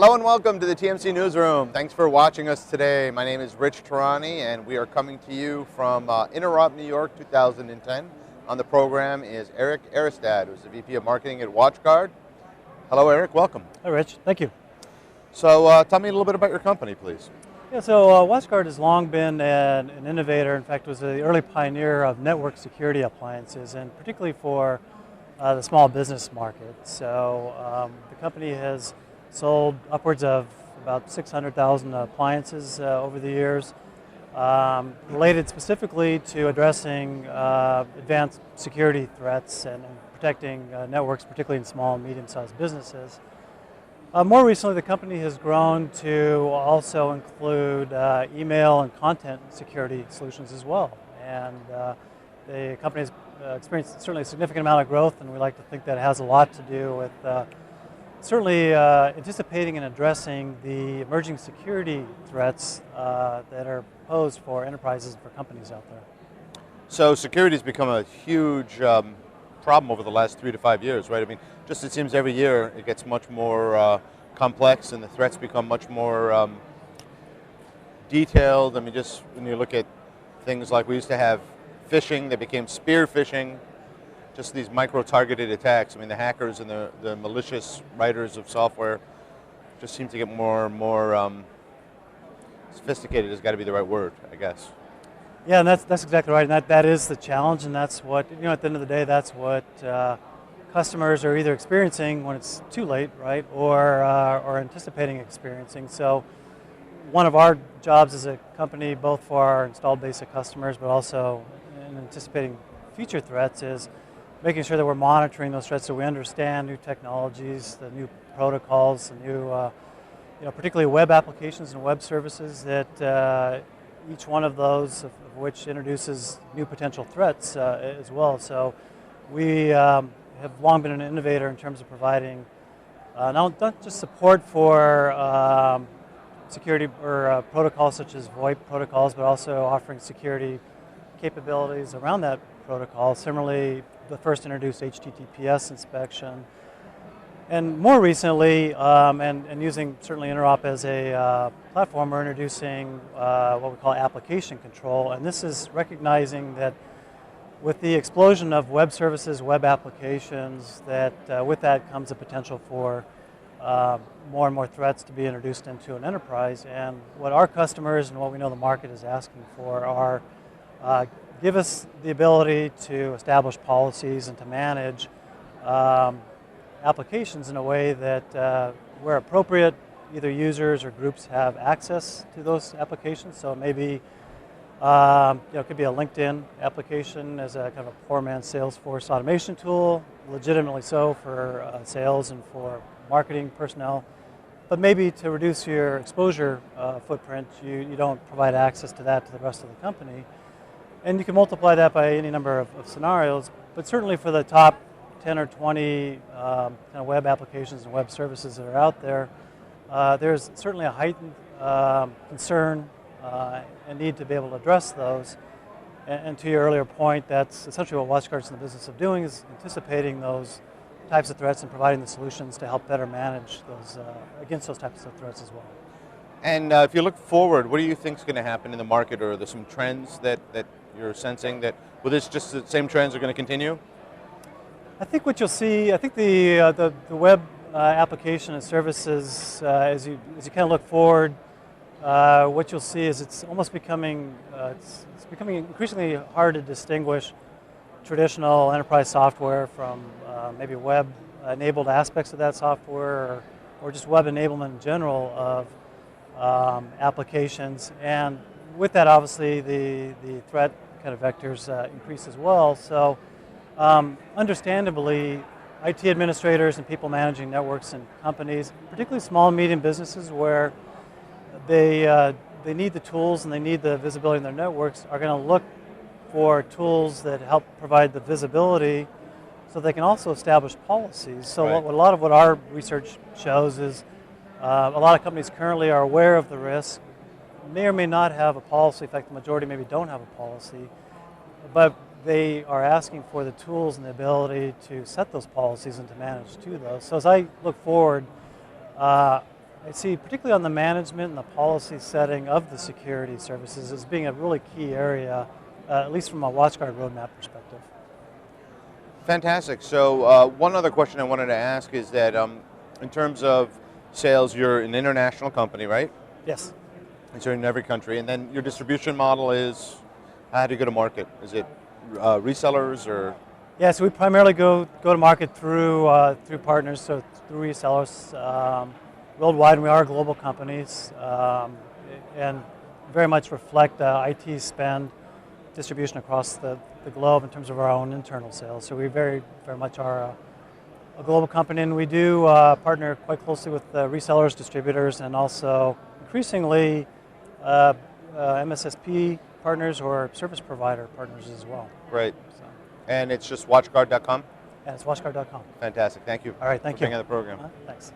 Hello and welcome to the TMC Newsroom. Thanks for watching us today. My name is Rich Tehrani and we are coming to you from Interop, New York 2010. On the program is Eric Aarrestad, who's the VP of Marketing at WatchGuard. Hello Eric, welcome. Hi Rich, thank you. So tell me a little bit about your company, please. Yeah, so WatchGuard has long been an innovator. In fact, was the early pioneer of network security appliances, and particularly for the small business market. So the company has sold upwards of about 600,000 appliances over the years, related specifically to addressing advanced security threats and protecting networks, particularly in small and medium-sized businesses. More recently, the company has grown to also include email and content security solutions as well. And the company has experienced certainly a significant amount of growth, and we like to think that it has a lot to do with certainly anticipating and addressing the emerging security threats that are posed for enterprises and for companies out there. So security has become a huge problem over the last 3 to 5 years, right? I mean, just it seems every year it gets much more complex and the threats become much more detailed. I mean, just when you look at things like we used to have phishing, they became spear phishing. Just these micro-targeted attacks. I mean, the hackers and the malicious writers of software just seem to get more and more sophisticated. Has got to be the right word, I guess. Yeah, and that's exactly right. And that is the challenge, and that's what, at the end of the day, that's what customers are either experiencing when it's too late, right, or anticipating experiencing. So one of our jobs as a company, both for our installed base of customers, but also in anticipating future threats, is making sure that we're monitoring those threats so we understand new technologies, the new protocols, the new, particularly web applications and web services that each one of those of which introduces new potential threats as well. So we have long been an innovator in terms of providing not just support for security or protocols such as VoIP protocols, but also offering security capabilities around that protocol. Similarly, the first introduced HTTPS inspection. And more recently, and using certainly Interop as a platform, we're introducing what we call application control. And this is recognizing that with the explosion of web services, web applications, that with that comes a potential for more and more threats to be introduced into an enterprise. And what our customers and what we know the market is asking for are give us the ability to establish policies and to manage applications in a way that, where appropriate, either users or groups have access to those applications. So it may be, it could be a LinkedIn application as a kind of a poor man's Salesforce automation tool, legitimately so for sales and for marketing personnel. But maybe to reduce your exposure footprint, you don't provide access to that to the rest of the company. And you can multiply that by any number of scenarios, but certainly for the top 10 or 20 kind of web applications and web services that are out there, there's certainly a heightened concern and need to be able to address those. And to your earlier point, that's essentially what WatchGuard's in the business of doing, is anticipating those types of threats and providing the solutions to help better manage those against those types of threats as well. And if you look forward, what do you think is going to happen in the market, or are there some trends that you're sensing that, well, this just the same trends are going to continue? I think what you'll see, I think the web application and services, as you kind of look forward, what you'll see is it's almost becoming it's becoming increasingly hard to distinguish traditional enterprise software from maybe web-enabled aspects of that software, or just web enablement in general of applications. And with that, obviously, the threat kind of vectors increase as well. So understandably, IT administrators and people managing networks and companies, particularly small and medium businesses where they need the tools and they need the visibility in their networks, are going to look for tools that help provide the visibility so they can also establish policies. So right. A lot of what our research shows is a lot of companies currently are aware of the risk, may or may not have a policy. In fact, the majority maybe don't have a policy, but they are asking for the tools and the ability to set those policies and to manage to those. So as I look forward, I see, particularly on the management and the policy setting of the security services, as being a really key area, at least from a WatchGuard roadmap perspective. Fantastic. So one other question I wanted to ask is that in terms of sales, you're an international company, right? Yes. And so you're in every country, and then your distribution model is how do you go to market? Is it resellers or? Yeah, so we primarily go to market through partners, so through resellers worldwide. And we are global companies, and very much reflect IT spend distribution across the globe in terms of our own internal sales. So we very much are a global company, and we do partner quite closely with resellers, distributors, and also increasingly MSSP partners or service provider partners as well. Right. So. And it's just WatchGuard.com? And it's WatchGuard.com. Fantastic. Thank you. All right, thank you. For being on the program. Thanks.